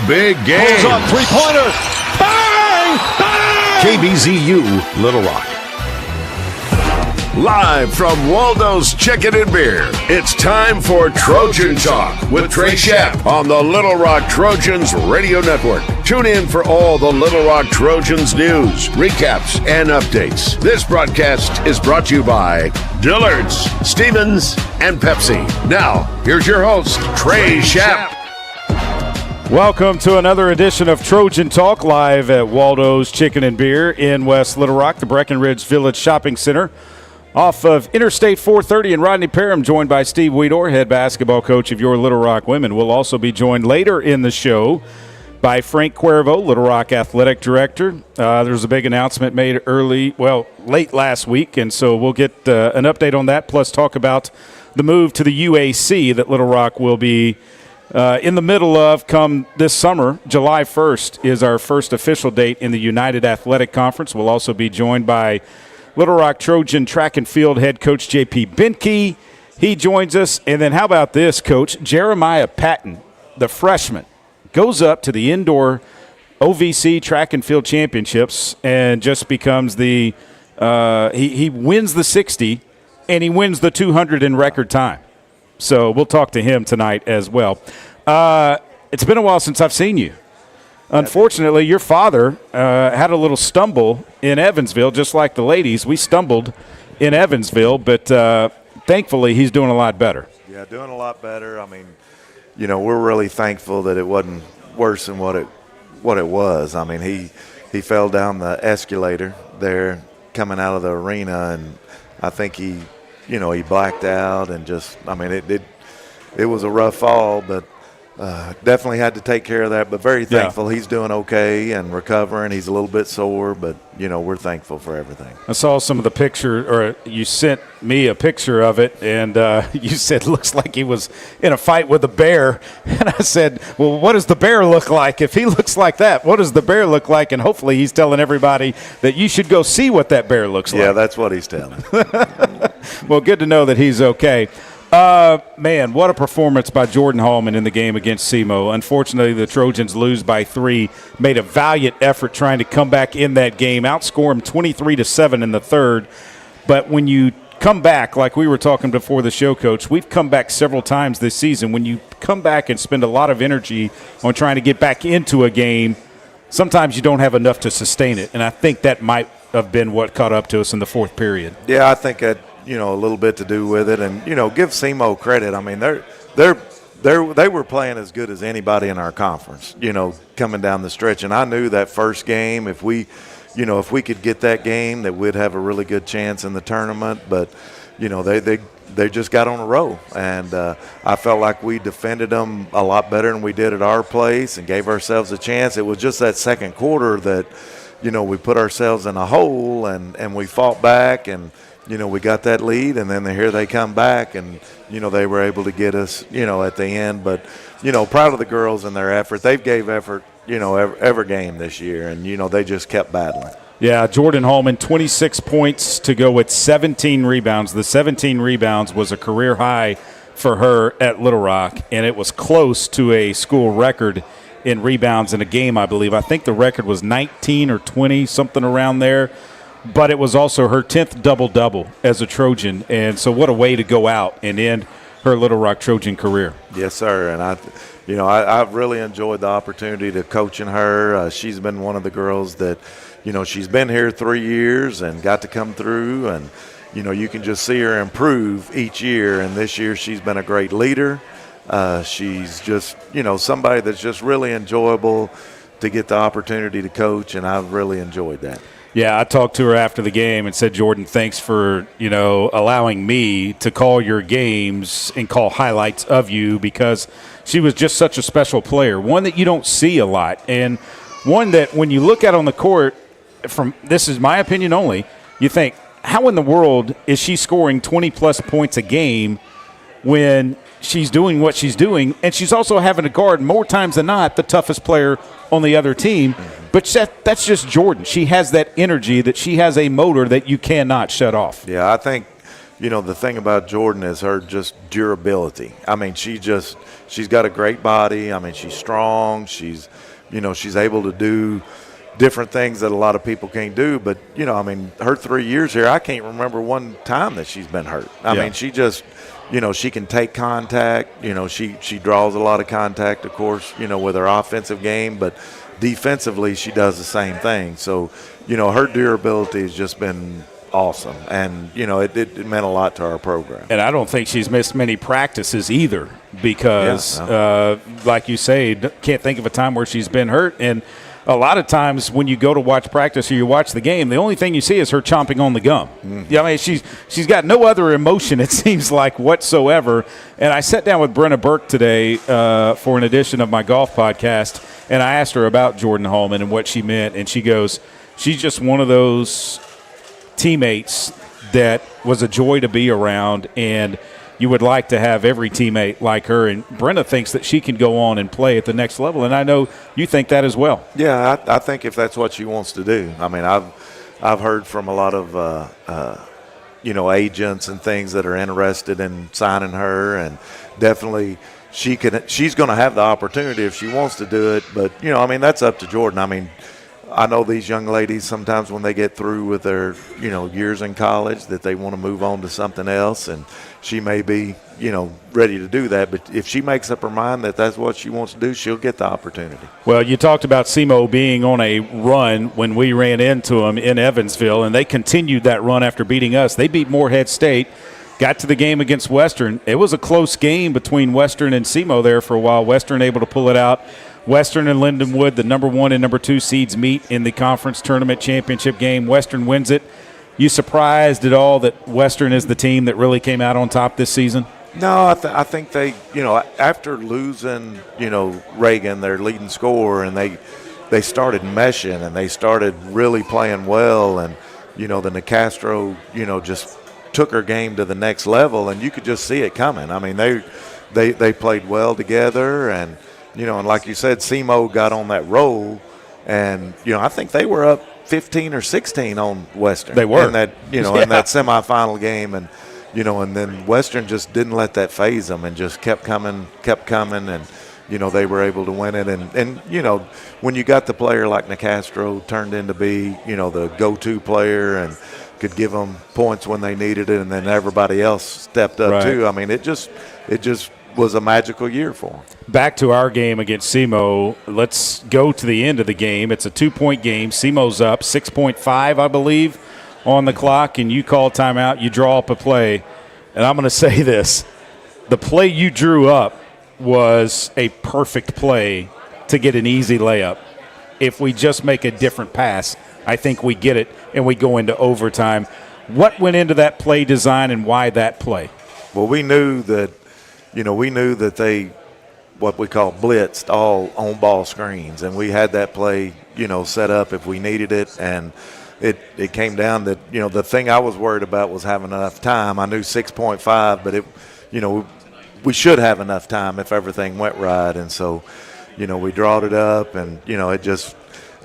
big game. Pulls up, three-pointer. Bang! Bang! KBZU, Little Rock. Live from Waldo's Chicken and Beer, it's time for Trojan Talk with Trey Schaap on the Little Rock Trojans Radio Network. Tune in for all the Little Rock Trojans news, recaps, and updates. This broadcast is brought to you by Dillard's, Stevens, and Pepsi. Now, here's your host, Trey Schaap. Welcome to another edition of Trojan Talk live at Waldo's Chicken and Beer in West Little Rock, the Breckenridge Village Shopping Center. Off of Interstate 430 and Rodney Parham, joined by Steve Weedor, head basketball coach of your Little Rock women. We'll also be joined later in the show by Frank Cuervo, Little Rock athletic director. There was a big announcement made late last week, and so we'll get an update on that, plus talk about the move to the UAC that Little Rock will be in the middle of come this summer. July 1st is our first official date in the United Athletic Conference. We'll also be joined by Little Rock Trojan track and field head coach J.P. Benke. He joins us. And then how about this, Coach? Jeremiah Patton, the freshman, goes up to the indoor OVC track and field championships and just becomes the he wins the 60 and he wins the 200 in record time. So we'll talk to him tonight as well. It's been a while since I've seen you. Unfortunately, your father had a little stumble in Evansville, just like the ladies. We stumbled in Evansville, but thankfully he's doing a lot better. Yeah, doing a lot better. I mean, you know, we're really thankful that it wasn't worse than what it was. I mean, he fell down the escalator there coming out of the arena, and I think he blacked out and just, I mean, it was a rough fall, but definitely had to take care of that, but very thankful. He's doing okay and recovering. He's a little bit sore, but, we're thankful for everything. I saw some of the picture, or you sent me a picture of it, and you said looks like he was in a fight with a bear. And I said, well, what does the bear look like? If he looks like that, what does the bear look like? And hopefully he's telling everybody that you should go see what that bear looks like. Yeah, that's what he's telling. Well, good to know that he's okay. Man, what a performance by Jordan Hallman in the game against SEMO. Unfortunately, the Trojans lose by 3. Made a valiant effort trying to come back in that game. Outscore them 23-7 in the third. But when you come back, like we were talking before the show, Coach, we've come back several times this season. When you come back and spend a lot of energy on trying to get back into a game, sometimes you don't have enough to sustain it. And I think that might have been what caught up to us in the fourth period. Yeah, I think that a little bit to do with it, and give SEMO credit. I mean, they were playing as good as anybody in our conference. Coming down the stretch, and I knew that first game, if we could get that game, that we'd have a really good chance in the tournament. But they just got on a roll, and I felt like we defended them a lot better than we did at our place, and gave ourselves a chance. It was just that second quarter that we put ourselves in a hole, and we fought back, and we got that lead, and then here they come back, and, they were able to get us, at the end. But, proud of the girls and their effort. They've gave effort, every game this year, and, they just kept battling. Yeah, Jordan Hallman, 26 points to go with 17 rebounds. The 17 rebounds was a career high for her at Little Rock, and it was close to a school record in rebounds in a game, I believe. I think the record was 19 or 20, something around there. But it was also her 10th double-double as a Trojan. And so what a way to go out and end her Little Rock Trojan career. Yes, sir. And I've really enjoyed the opportunity to coaching her. She's been one of the girls that, she's been here 3 years and got to come through. And, you can just see her improve each year. And this year she's been a great leader. She's just, somebody that's just really enjoyable to get the opportunity to coach. And I've really enjoyed that. Yeah, I talked to her after the game and said, Jordan, thanks for, allowing me to call your games and call highlights of you, because she was just such a special player, one that you don't see a lot, and one that when you look at on the court, this is my opinion only, you think, how in the world is she scoring 20-plus points a game when she's doing what she's doing, and she's also having to guard more times than not the toughest player on the other team. But that's just Jordan. She has that energy, that she has a motor that you cannot shut off. Yeah, I think, the thing about Jordan is her just durability. I mean, she's got a great body. I mean, she's strong. She's able to do different things that a lot of people can't do. But, I mean, her 3 years here, I can't remember one time that she's been hurt. I mean, she just, she can take contact. She draws a lot of contact, of course, with her offensive game. But defensively, she does the same thing. So, her durability has just been awesome. And, it meant a lot to our program. And I don't think she's missed many practices either because, like you say, can't think of a time where she's been hurt. And a lot of times when you go to watch practice or you watch the game, the only thing you see is her chomping on the gum. Mm-hmm. I mean, she's got no other emotion, it seems like, whatsoever. And I sat down with Brenna Burke today for an edition of my golf podcast, and I asked her about Jordan Hallman and what she meant. And she goes, she's just one of those teammates that was a joy to be around, and you would like to have every teammate like her. And Brenna thinks that she can go on and play at the next level, and I know you think that as well. Yeah, I think if that's what she wants to do. I mean, I've heard from a lot of agents and things that are interested in signing her, and definitely she's going to have the opportunity if she wants to do it. But I mean, that's up to Jordan. I mean, I know these young ladies sometimes when they get through with their, years in college that they want to move on to something else, and she may be, ready to do that. But if she makes up her mind that that's what she wants to do, she'll get the opportunity. Well, you talked about SEMO being on a run when we ran into them in Evansville, and they continued that run after beating us. They beat Morehead State, got to the game against Western. It was a close game between Western and SEMO there for a while. Western able to pull it out. Western and Lindenwood, the number 1 and number 2 seeds, meet in the conference tournament championship game. Western wins it. You surprised at all that Western is the team that really came out on top this season? No, I think they, after losing, Reagan, their leading scorer, and they started meshing and they started really playing well. And, the Nicastro, just took her game to the next level, and you could just see it coming. I mean, they played well together, and and like you said, SEMO got on that roll, and I think they were up 15 or 16 on Western. They were in that in that semifinal game, and and then Western just didn't let that phase them, and just kept coming, and they were able to win it. And when you got the player like Nicastro turned into be the go-to player and could give them points when they needed it, and then everybody else stepped up too. I mean, it just was a magical year for them. Back to our game against SEMO. Let's go to the end of the game. It's a 2-point game. SEMO's up 6.5, I believe, on the clock, and you call timeout. You draw up a play, and I'm going to say this. The play you drew up was a perfect play to get an easy layup. If we just make a different pass, I think we get it, and we go into overtime. What went into that play design, and why that play? Well, we knew that they, what we call blitzed, all on-ball screens, and we had that play, set up if we needed it, and it came down that, the thing I was worried about was having enough time. I knew 6.5, but we should have enough time if everything went right, and so, we drawed it up, and, it just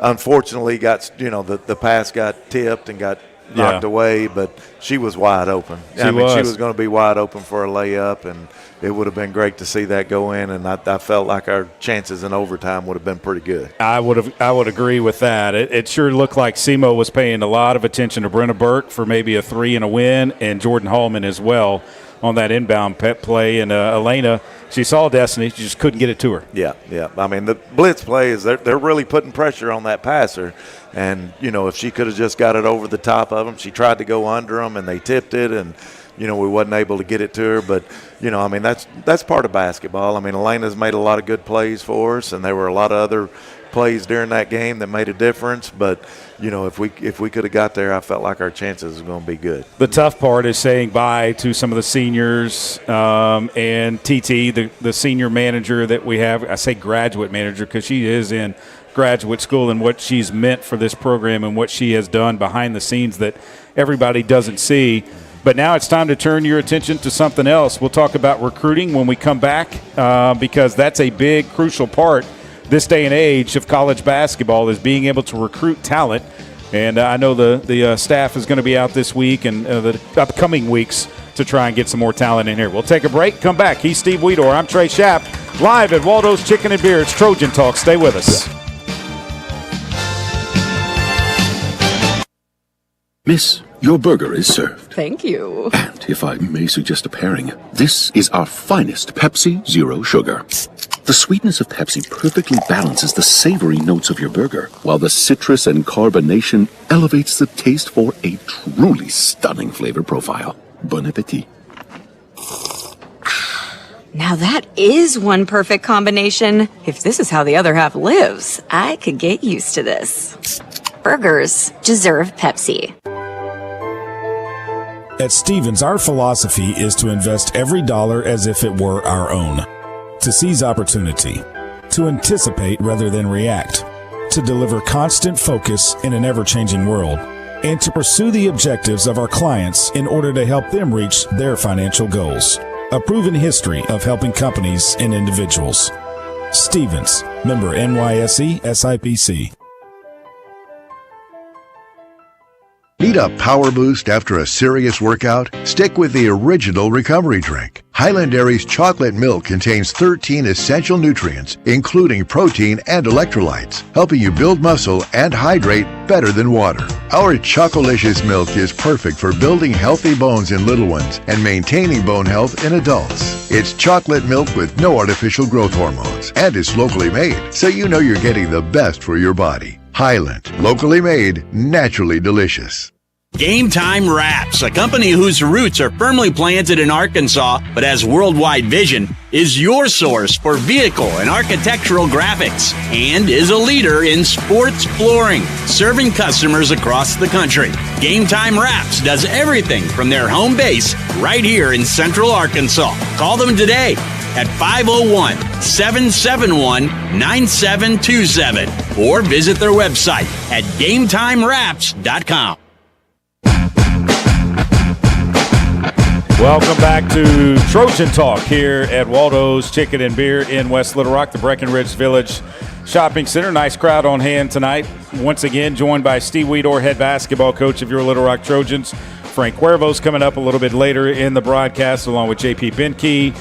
unfortunately got, the pass got tipped and got knocked away, but she was wide open. She was going to be wide open for a layup, and it would have been great to see that go in, and I felt like our chances in overtime would have been pretty good. I would agree with that. It sure looked like SEMO was paying a lot of attention to Brenna Burke for maybe a 3 and a win, and Jordan Hallman as well on that inbound pet play. And Elena, she saw Destiny, she just couldn't get it to her. Yeah. I mean, the blitz play is they're really putting pressure on that passer, and if she could have just got it over the top of them, she tried to go under them, and they tipped it, and we wasn't able to get it to her. But, I mean, that's part of basketball. I mean, Elena's made a lot of good plays for us, and there were a lot of other plays during that game that made a difference. But, if we could have got there, I felt like our chances were going to be good. The tough part is saying bye to some of the seniors, and TT, the senior manager that we have. I say graduate manager because she is in graduate school, and what she's meant for this program and what she has done behind the scenes that everybody doesn't see. But now it's time to turn your attention to something else. We'll talk about recruiting when we come back, because that's a big, crucial part this day and age of college basketball, is being able to recruit talent. And I know the staff is going to be out this week and the upcoming weeks to try and get some more talent in here. We'll take a break, come back. He's Steve Weedor. I'm Trey Schaap, live at Waldo's Chicken and Beer. It's Trojan Talk. Stay with us. Miss, your burger is served. Thank you. And if I may suggest a pairing, this is our finest Pepsi Zero Sugar. The sweetness of Pepsi perfectly balances the savory notes of your burger, while the citrus and carbonation elevates the taste for a truly stunning flavor profile. Bon appetit. Now that is one perfect combination. If this is how the other half lives, I could get used to this. Burgers deserve Pepsi. At Stevens, our philosophy is to invest every dollar as if it were our own, to seize opportunity, to anticipate rather than react, to deliver constant focus in an ever-changing world, and to pursue the objectives of our clients in order to help them reach their financial goals. A proven history of helping companies and individuals. Stevens, member NYSE SIPC. Need a power boost after a serious workout? Stick with the original recovery drink. Highland Dairy's chocolate milk contains 13 essential nutrients, including protein and electrolytes, helping you build muscle and hydrate better than water. Our Chocolicious milk is perfect for building healthy bones in little ones and maintaining bone health in adults. It's chocolate milk with no artificial growth hormones, and it's locally made, so you know you're getting the best for your body. Highland, locally made, naturally delicious. Game Time Wraps, a company whose roots are firmly planted in Arkansas but has worldwide vision, is your source for vehicle and architectural graphics and is a leader in sports flooring, serving customers across the country. Game Time Wraps does everything from their home base right here in Central Arkansas. Call them today at 501-771-9727 or visit their website at GameTimeWraps.com. Welcome back to Trojan Talk here at Waldo's Chicken and Beer in West Little Rock, the Breckenridge Village Shopping Center. Nice crowd on hand tonight. Once again, joined by Steve Weedor, head basketball coach of your Little Rock Trojans. Frank Cuervo's coming up a little bit later in the broadcast, along with J.P. Benke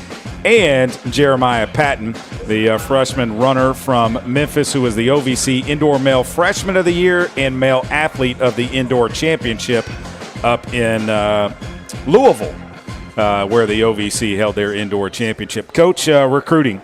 and Jeremiah Patton, the freshman runner from Memphis, who was the OVC Indoor Male Freshman of the Year and Male Athlete of the Indoor Championship up in Louisville. Where the OVC held their indoor championship. Coach, recruit.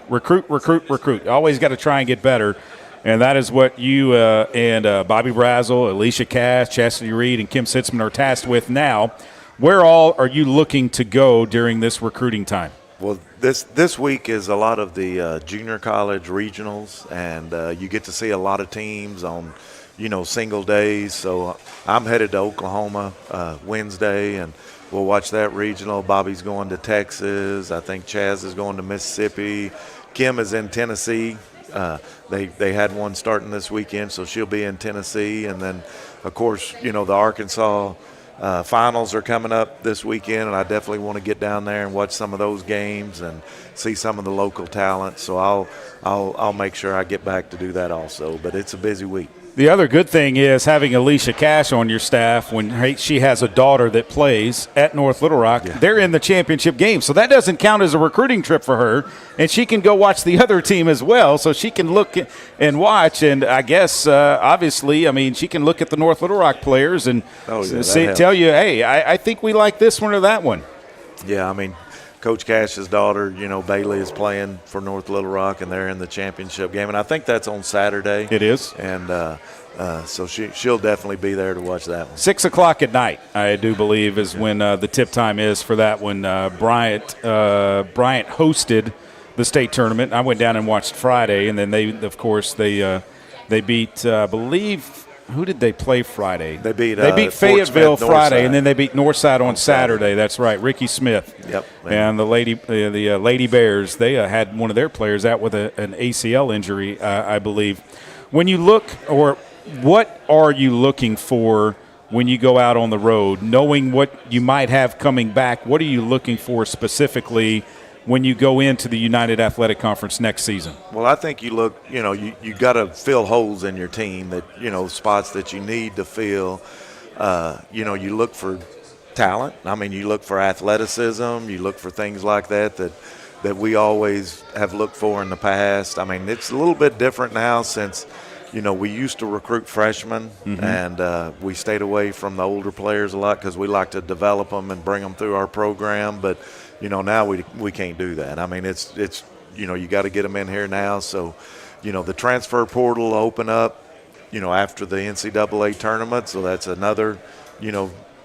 Always got to try and get better, and that is what you and Bobby Brazel, Alicia Cass, Chastity Reed, and Kim Sitzman are tasked with now. Where all are you looking to go during this recruiting time? Well, this week is a lot of the junior college regionals, and you get to see a lot of teams on, single days. So I'm headed to Oklahoma Wednesday, and we'll watch that regional. Bobby's going to Texas. I think Chaz is going to Mississippi. Kim is in Tennessee. They had one starting this weekend, so she'll be in Tennessee. And then, of course, the Arkansas finals are coming up this weekend, and I definitely want to get down there and watch some of those games and see some of the local talent. So I'll make sure I get back to do that also. But it's a busy week. The other good thing is having Alicia Cash on your staff when she has a daughter that plays at North Little Rock. Yeah. They're in the championship game, so that doesn't count as a recruiting trip for her, and she can go watch the other team as well, so she can look and watch, and I guess, obviously, she can look at the North Little Rock players and tell you, hey, I think we like this one or that one. Yeah, Coach Cash's daughter, Bailey is playing for North Little Rock, and they're in the championship game. And I think that's on Saturday. It is. And so she'll definitely be there to watch that one. 6 o'clock at night, I do believe, is when the tip time is for that one. Bryant hosted the state tournament. I went down and watched Friday, and then they beat, I believe – who did they play Friday? They beat Fayetteville Friday, and then they beat Northside on Saturday. That's right, Ricky Smith. Yep. And the Lady Bears, they had one of their players out with an ACL injury, I believe. When you look, or what are you looking for when you go out on the road, knowing what you might have coming back? What are you looking for specifically when you go into the United Athletic Conference next season? Well, I think you look, you got to fill holes in your team that, spots that you need to fill. You look for talent. I mean, you look for athleticism, you look for things like that we always have looked for in the past. I mean, it's a little bit different now since, we used to recruit freshmen, and we stayed away from the older players a lot because we like to develop them and bring them through our program. But, now we can't do that. I mean, it's you got to get them in here now. So, the transfer portal will open up, after the NCAA tournament. So that's another,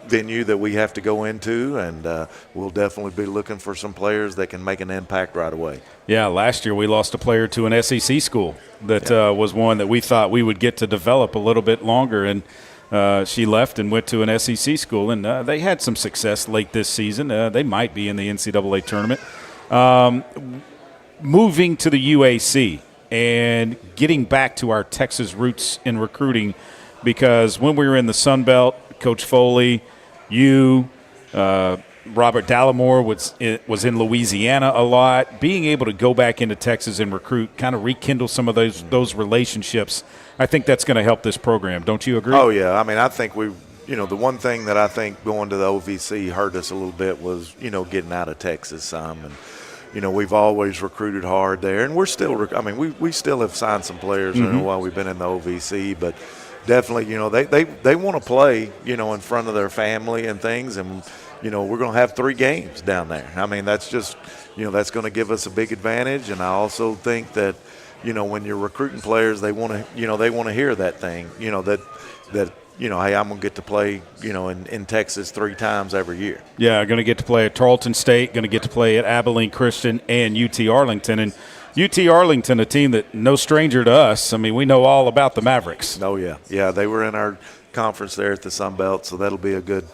venue that we have to go into, and we'll definitely be looking for some players that can make an impact right away. Yeah, last year we lost a player to an SEC school that was one that we thought we would get to develop a little bit longer, and she left and went to an SEC school, and they had some success late this season. They might be in the NCAA tournament. Moving to the UAC and getting back to our Texas roots in recruiting, because when we were in the Sun Belt, Coach Foley, you, Robert Dallimore was in Louisiana a lot. Being able to go back into Texas and recruit, kind of rekindle some of those relationships, I think that's going to help this program. Don't you agree? Oh, yeah. I mean, I think the one thing that I think going to the OVC hurt us a little bit was, getting out of Texas some. And, we've always recruited hard there. And we're still we still have signed some players while we've been in the OVC. But definitely, they want to play, in front of their family and things. And, we're going to have 3 games down there. I mean, that's just, that's going to give us a big advantage. And I also think that, when you're recruiting players, they want to hear that thing, that hey, I'm going to get to play, in Texas 3 times every year. Yeah, going to get to play at Tarleton State, going to get to play at Abilene Christian and UT Arlington. And UT Arlington, a team that no stranger to us. I mean, we know all about the Mavericks. Oh, yeah. Yeah, they were in our conference there at the Sun Belt, so that'll be a good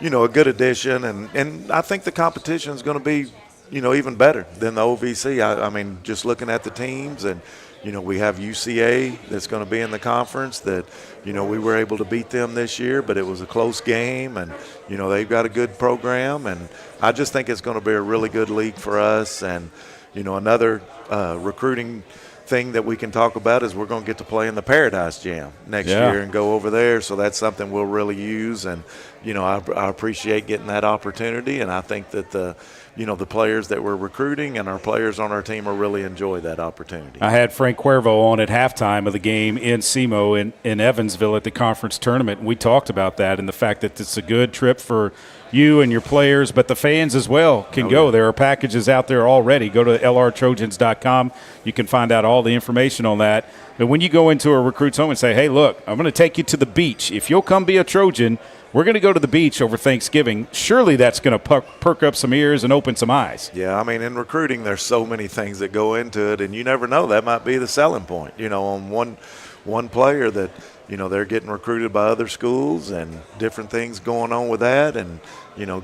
addition. And I think the competition is going to be, even better than the OVC. I mean, just looking at the teams, and, we have UCA that's going to be in the conference that, we were able to beat them this year, but it was a close game, and, they've got a good program. And I just think it's going to be a really good league for us. And, another recruiting thing that we can talk about is we're going to get to play in the Paradise Jam next year and go over there. So that's something we'll really use. And, I appreciate getting that opportunity. And I think that the players that we're recruiting and our players on our team will really enjoy that opportunity. I had Frank Cuervo on at halftime of the game in SEMO in Evansville at the conference tournament. And we talked about that and the fact that it's a good trip for you and your players, but the fans as well can go. There are packages out there already. Go to lrtrojans.com. You can find out all the information on that. But when you go into a recruit's home and say, hey, look, I'm going to take you to the beach. If you'll come be a Trojan, we're going to go to the beach over Thanksgiving. Surely that's going to perk up some ears and open some eyes. Yeah, I mean, in recruiting, there's so many things that go into it, and you never know. That might be the selling point, on one player that – they're getting recruited by other schools and different things going on with that. And,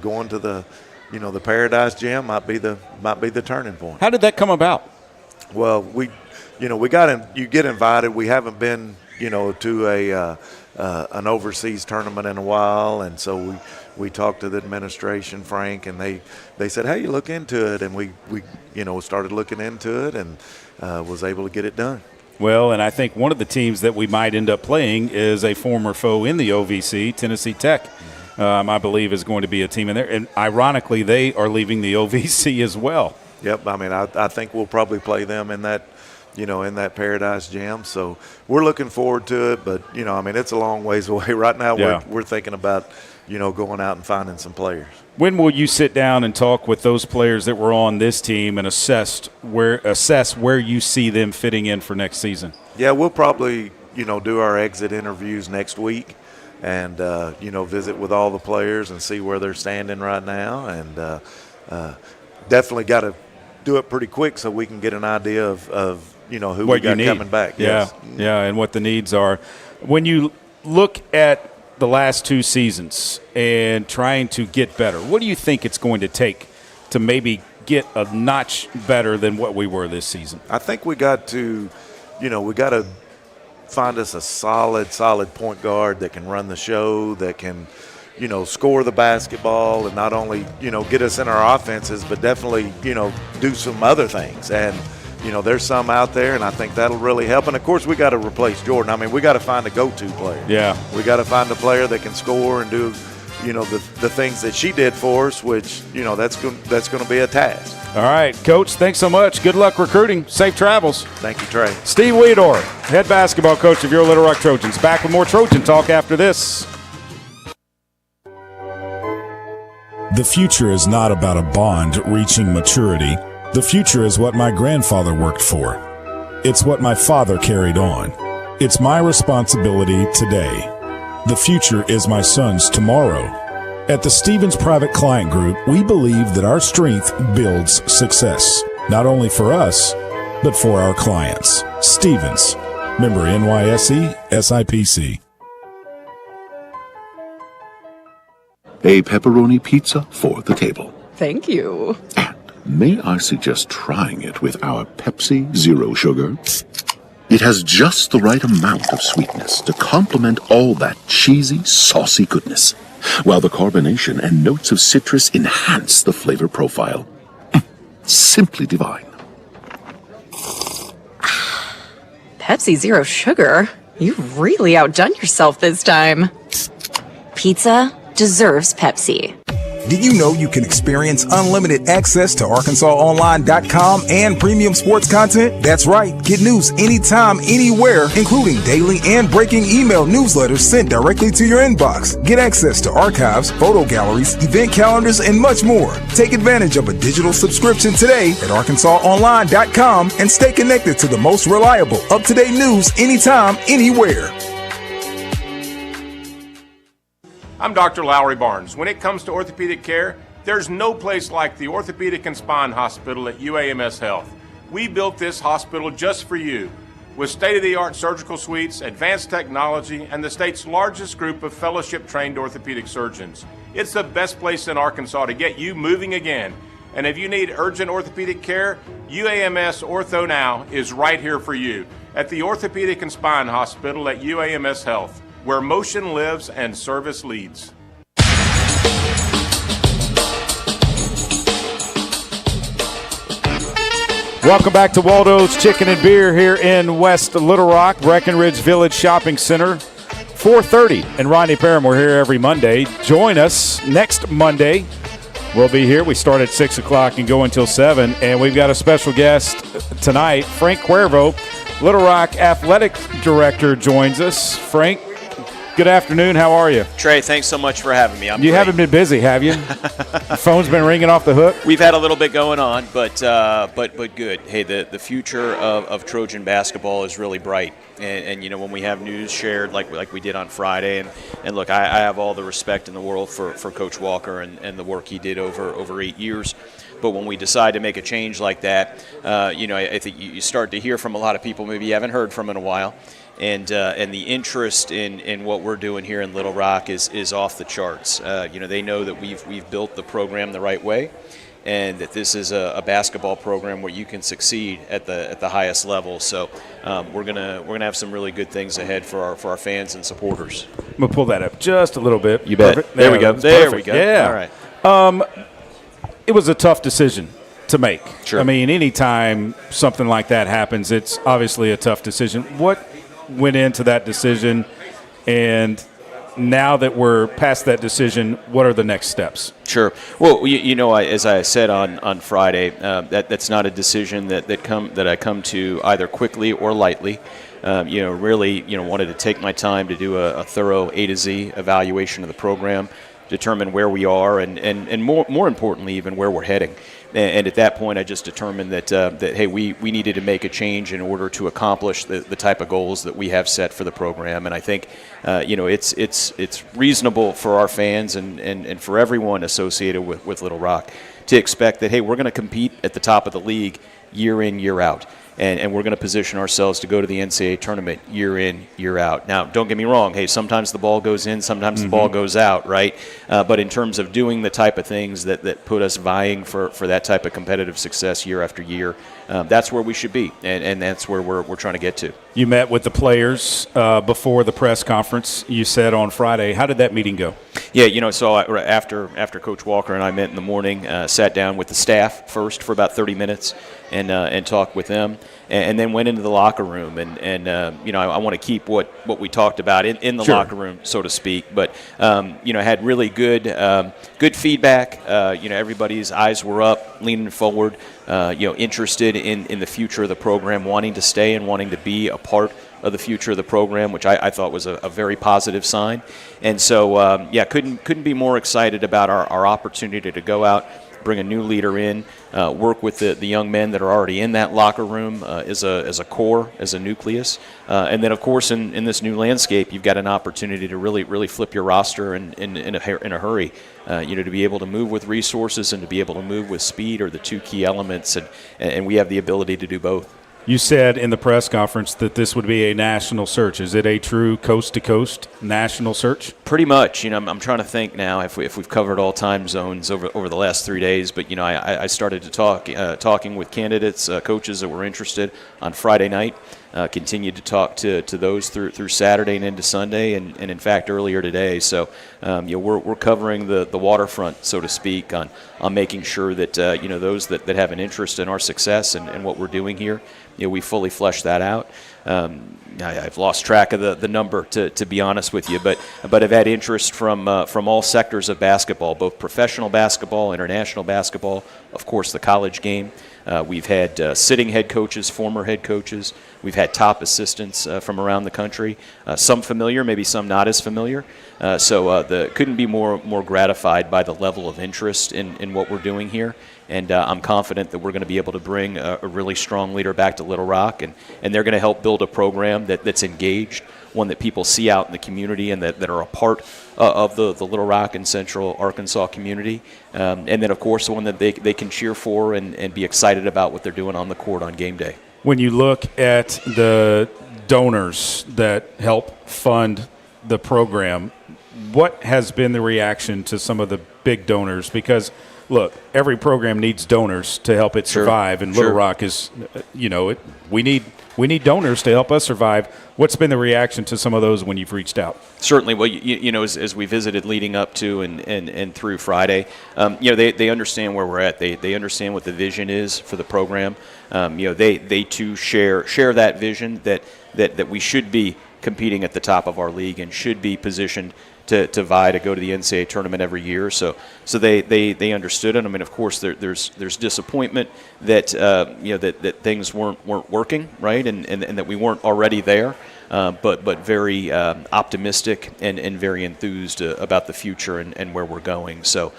going to the, the Paradise Jam might be the turning point. How did that come about? Well, you get invited. We haven't been, to an overseas tournament in a while. And so we talked to the administration, Frank, and they said, hey, you look into it. And we started looking into it and was able to get it done. Well, and I think one of the teams that we might end up playing is a former foe in the OVC, Tennessee Tech. I believe is going to be a team in there. And ironically, they are leaving the OVC as well. Yep. I mean, I think we'll probably play them in that, in that Paradise Jam. So we're looking forward to it. But, I mean, it's a long ways away. Right now we're thinking about, going out and finding some players. When will you sit down and talk with those players that were on this team and assess where you see them fitting in for next season? Yeah, we'll probably, do our exit interviews next week and, visit with all the players and see where they're standing right now. And definitely got to do it pretty quick so we can get an idea of who what we got you coming back. Yeah, yes. Yeah, and what the needs are. When you look at the last 2 seasons and trying to get better, what do you think it's going to take to maybe get a notch better than what we were this season? I think we got to find us a solid point guard that can run the show, that can, score the basketball and not only, get us in our offenses, but definitely, do some other things. And, there's some out there, and I think that'll really help. And, of course, we got to replace Jordan. I mean, we got to find a go-to player. Yeah. We got to find a player that can score and do, the things that she did for us, which, that's going to be a task. All right, Coach, thanks so much. Good luck recruiting. Safe travels. Thank you, Trey. Steve Weedor, head basketball coach of your Little Rock Trojans. Back with more Trojan talk after this. The future is not about a bond reaching maturity. The future is what my grandfather worked for. It's what my father carried on. It's my responsibility today. The future is my son's tomorrow. At the Stevens Private Client Group, we believe that our strength builds success, not only for us, but for our clients. Stevens, member NYSE, SIPC. A pepperoni pizza for the table. Thank you. And may I suggest trying it with our Pepsi Zero Sugar? It has just the right amount of sweetness to complement all that cheesy, saucy goodness, while the carbonation and notes of citrus enhance the flavor profile. Simply divine. Pepsi Zero Sugar? You've really outdone yourself this time. Pizza deserves Pepsi. Did you know you can experience unlimited access to ArkansasOnline.com and premium sports content? That's right. Get news anytime, anywhere, including daily and breaking email newsletters sent directly to your inbox. Get access to archives, photo galleries, event calendars, and much more. Take advantage of a digital subscription today at ArkansasOnline.com and stay connected to the most reliable, up-to-date news anytime, anywhere. I'm Dr. Lowry Barnes. When it comes to orthopedic care, there's no place like the Orthopedic and Spine Hospital at UAMS Health. We built this hospital just for you, with state-of-the-art surgical suites, advanced technology, and the state's largest group of fellowship-trained orthopedic surgeons. It's the best place in Arkansas to get you moving again. And if you need urgent orthopedic care, UAMS Ortho Now is right here for you at the Orthopedic and Spine Hospital at UAMS Health, where motion lives and service leads. Welcome back to Waldo's Chicken and Beer here in West Little Rock, Breckenridge Village Shopping Center. 4:30, and Ronnie Parham, we're here every Monday. Join us next Monday. We'll be here. We start at 6 o'clock and go until 7, and we've got a special guest tonight. Frank Cuervo, Little Rock Athletic Director, joins us. Frank, good afternoon. How are you? Trey, thanks so much for having me. You haven't been busy, have you? The phone's been ringing off the hook? We've had a little bit going on, but good. Hey, the future of Trojan basketball is really bright. And when we have news shared like we did on Friday, and look, I have all the respect in the world for Coach Walker and the work he did over 8 years. But when we decide to make a change like that, I think you start to hear from a lot of people maybe you haven't heard from in a while. And the interest in what we're doing here in Little Rock is off the charts. They know that we've built the program the right way, and that this is a basketball program where you can succeed at the highest level. So we're gonna have some really good things ahead for our fans and supporters. I'm gonna pull that up just a little bit. You bet. Perfect. There we go. There we go. Yeah. All right. It was a tough decision to make. Sure. I mean, anytime something like that happens, it's obviously a tough decision. What went into that decision, and now that we're past that decision, what are the next steps? Sure. Well, as I said on Friday, that's not a decision that I come to either quickly or lightly. Really wanted to take my time to do a thorough A to Z evaluation of the program, determine where we are, and more importantly, even where we're heading. And at that point, I just determined that hey, we needed to make a change in order to accomplish the type of goals that we have set for the program. And I think it's reasonable for our fans and for everyone associated with Little Rock to expect that, hey, we're going to compete at the top of the league year in, year out. And we're going to position ourselves to go to the NCAA tournament year in, year out. Now, don't get me wrong. Hey, sometimes the ball goes in, sometimes the ball goes out, right? But in terms of doing the type of things that put us vying for that type of competitive success year after year, that's where we should be, and that's where we're trying to get to. You met with the players before the press conference, you said on Friday. How did that meeting go? Yeah, so after Coach Walker and I met in the morning, sat down with the staff first for about 30 minutes, and talked with them, and then went into the locker room. And I want to keep what we talked about in the locker room, so to speak. But had really good feedback. Everybody's eyes were up, leaning forward. Interested in the future of the program, wanting to stay and wanting to be a part of the future of the program, which I thought was a very positive sign. And so, couldn't be more excited about our opportunity to go out, bring a new leader in, work with the young men that are already in that locker room as a core, as a nucleus. And then, of course, in this new landscape, you've got an opportunity to really flip your roster in a hurry. To be able to move with resources and to be able to move with speed are the two key elements, and we have the ability to do both. You said in the press conference that this would be a national search. Is it a true coast-to-coast national search? Pretty much. I'm trying to think now if we've covered all time zones over the last 3 days. But, I started to talking with candidates, coaches that were interested on Friday night. Continued to talk to those through Saturday and into Sunday, and in fact earlier today. So we're covering the waterfront, so to speak, on making sure that those that have an interest in our success and what we're doing here, we fully flesh that out. I've lost track of the number, to be honest with you, but I've had interest from all sectors of basketball, both professional basketball, international basketball, of course the college game. We've had sitting head coaches, former head coaches. We've had top assistants from around the country, some familiar, maybe some not as familiar. So couldn't be more gratified by the level of interest in what we're doing here. And I'm confident that we're going to be able to bring a really strong leader back to Little Rock, and they're going to help build a program that's engaged, one that people see out in the community and that are a part of the Little Rock and Central Arkansas community. And then, of course, the one that they can cheer for and be excited about what they're doing on the court on game day. When you look at the donors that help fund the program, what has been the reaction to some of the big donors? Because, look, every program needs donors to help it survive, and Little Rock is, we need donors to help us survive. What's been the reaction to some of those when you've reached out? Certainly. Well, as we visited leading up to and through Friday, they understand where we're at. They understand what the vision is for the program. They too share that vision that we should be competing at the top of our league and should be positioned to vie to go to the NCAA tournament every year. So they understood it. I mean, of course, there's disappointment that that things weren't working, right, and that we weren't already there. But very optimistic and very enthused about the future and where we're going. So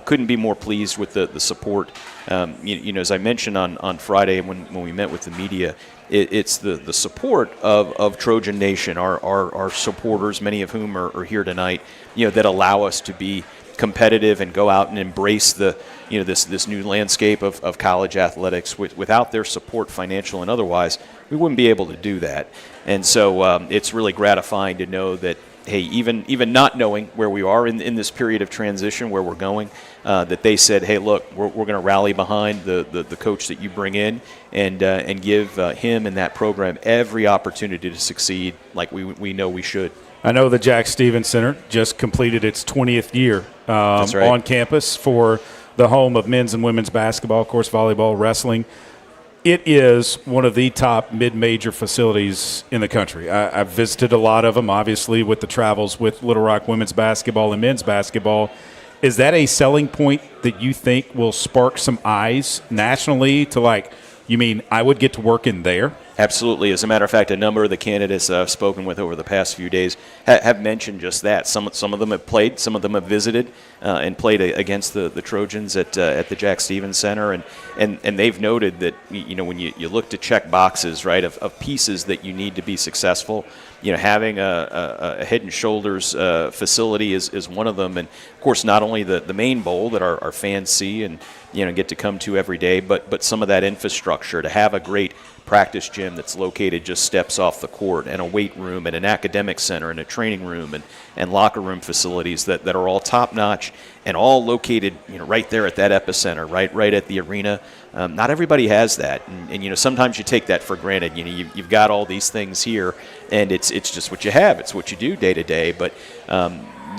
couldn't be more pleased with the support. As I mentioned on Friday when we met with the media, it's the support of Trojan Nation, our supporters, many of whom are here tonight, that allow us to be competitive and go out and embrace this new landscape of college athletics. Without their support, financial and otherwise, we wouldn't be able to do that. And so it's really gratifying to know that, hey, even not knowing where we are in this period of transition, where we're going, that they said, hey, look, we're going to rally behind the coach that you bring in and give him and that program every opportunity to succeed like we know we should. I know the Jack Stevens Center just completed its 20th year on campus for the home of men's and women's basketball, of course, volleyball, wrestling. It is one of the top mid-major facilities in the country. I've visited a lot of them, obviously, with the travels with Little Rock women's basketball and men's basketball. Is that a selling point that you think will spark some eyes nationally to, you mean I would get to work in there? Absolutely. As a matter of fact, a number of the candidates I've spoken with over the past few days have mentioned just that. Some of them have played, some of them have visited and played against the Trojans at the Jack Stevens Center, and they've noted that when you look to check boxes, right, of pieces that you need to be successful, having a Head and Shoulders facility is one of them, and of course not only the main bowl that our fans see and get to come to every day, but some of that infrastructure to have a great practice gym that's located just steps off the court, and a weight room and an academic center and a training room and locker room facilities that are all top notch and all located right there at that epicenter, right at the arena. Not everybody has that, and sometimes you take that for granted. You've got all these things here, and it's just what you have. It's what you do day to day. But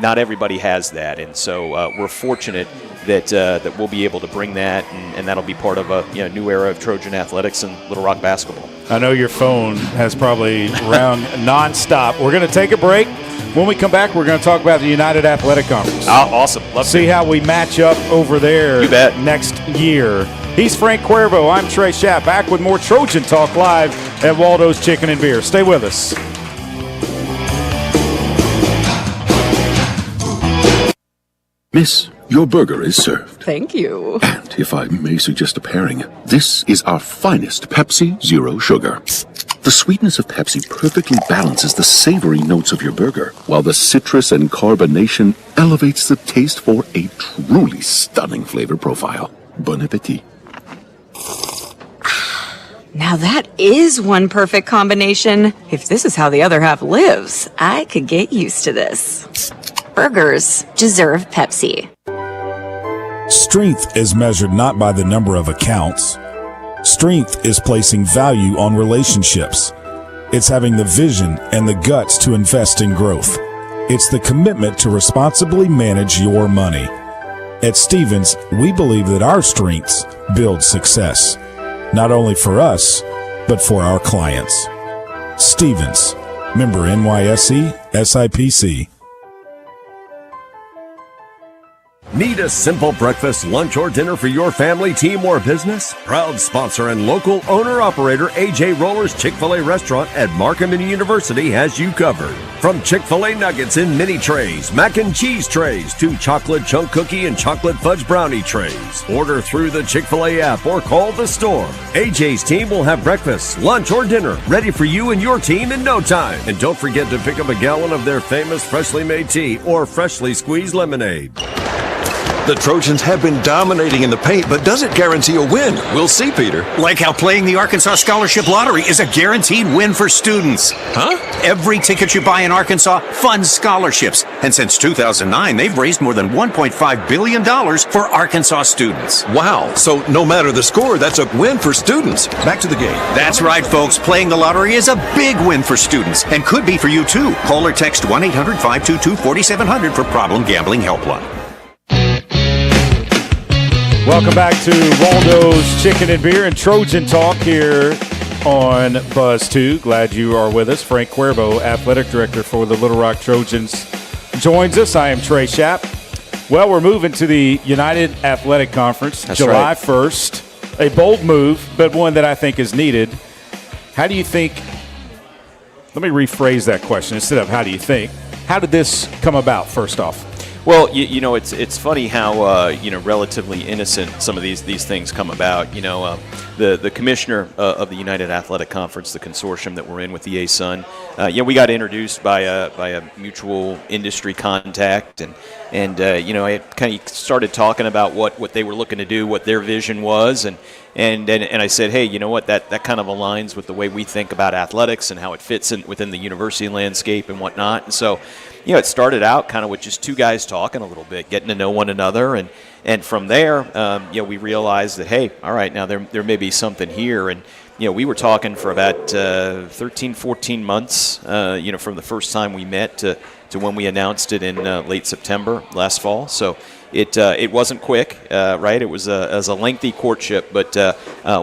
not everybody has that, and so we're fortunate that we'll be able to bring that, and that'll be part of a new era of Trojan athletics and Little Rock basketball. I know your phone has probably rung nonstop. We're going to take a break. When we come back, we're going to talk about the United Athletic Conference. Awesome. Love See how we match up over there You bet. next year. He's Frank Cuervo. I'm Trey Schaap. Back with more Trojan Talk live at Waldo's Chicken and Beer. Stay with us. Miss, your burger is served. Thank you. And if I may suggest a pairing, this is our finest Pepsi Zero Sugar. The sweetness of Pepsi perfectly balances the savory notes of your burger, while the citrus and carbonation elevates the taste for a truly stunning flavor profile. Bon appetit. Now that is one perfect combination. If this is how the other half lives, I could get used to this. Burgers deserve Pepsi. Strength is measured not by the number of accounts. Strength is placing value on relationships. It's having the vision and the guts to invest in growth. It's the commitment to responsibly manage your money. At Stevens, we believe that our strengths build success, not only for us, but for our clients. Stevens, member NYSE, SIPC. Need a simple breakfast, lunch, or dinner for your family, team, or business? Proud sponsor and local owner-operator AJ Roller's Chick-fil-A restaurant at Markham University has you covered. From Chick-fil-A nuggets in mini trays, mac and cheese trays, to chocolate chunk cookie and chocolate fudge brownie trays. Order through the Chick-fil-A app or call the store. AJ's team will have breakfast, lunch, or dinner ready for you and your team in no time. And don't forget to pick up a gallon of their famous freshly made tea or freshly squeezed lemonade. The Trojans have been dominating in the paint, but does it guarantee a win? We'll see, Peter. Like how playing the Arkansas Scholarship Lottery is a guaranteed win for students. Huh? Every ticket you buy in Arkansas funds scholarships. And since 2009, they've raised more than $1.5 billion for Arkansas students. Wow. So no matter the score, that's a win for students. Back to the game. That's right, folks. Playing the lottery is a big win for students and could be for you, too. Call or text 1-800-522-4700 for Problem Gambling Helpline. Welcome back to Waldo's Chicken and Beer and Trojan Talk here on Buzz 2. Glad you are with us. Frank Cuervo, Athletic Director for the Little Rock Trojans, joins us. I am Trey Schaap. Well, we're moving to the United Athletic Conference July 1st. A bold move, but one that I think is needed. How do you think – let me rephrase that question instead of how do you think. How did this come about, first off? Well, it's funny how relatively innocent some of these things come about. The commissioner of the United Athletic Conference, the consortium that we're in with the ASUN, we got introduced by a mutual industry contact, and I kind of started talking about what they were looking to do, what their vision was, and I said, hey, you know what, that kind of aligns with the way we think about athletics and how it fits within the university landscape and whatnot, and so. It started out kind of with just two guys talking a little bit, getting to know one another, and from there, we realized that, hey, all right, now there may be something here, and we were talking for about 13, 14 months, from the first time we met to when we announced it in late September last fall. So it wasn't quick, right? It was a lengthy courtship, but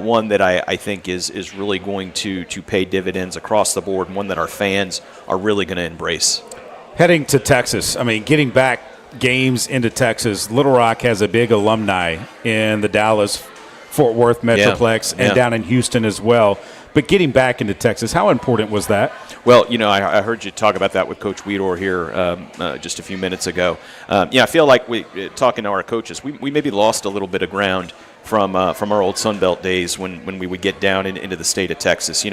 one that I think is really going to pay dividends across the board, and one that our fans are really going to embrace. Heading to Texas, getting back games into Texas, Little Rock has a big alumni in the Dallas-Fort Worth Metroplex and down in Houston as well. But getting back into Texas, how important was that? Well, I heard you talk about that with Coach Weedor here just a few minutes ago. I feel like talking to our coaches, we maybe lost a little bit of ground from our old Sun Belt days when we would get down into the state of Texas.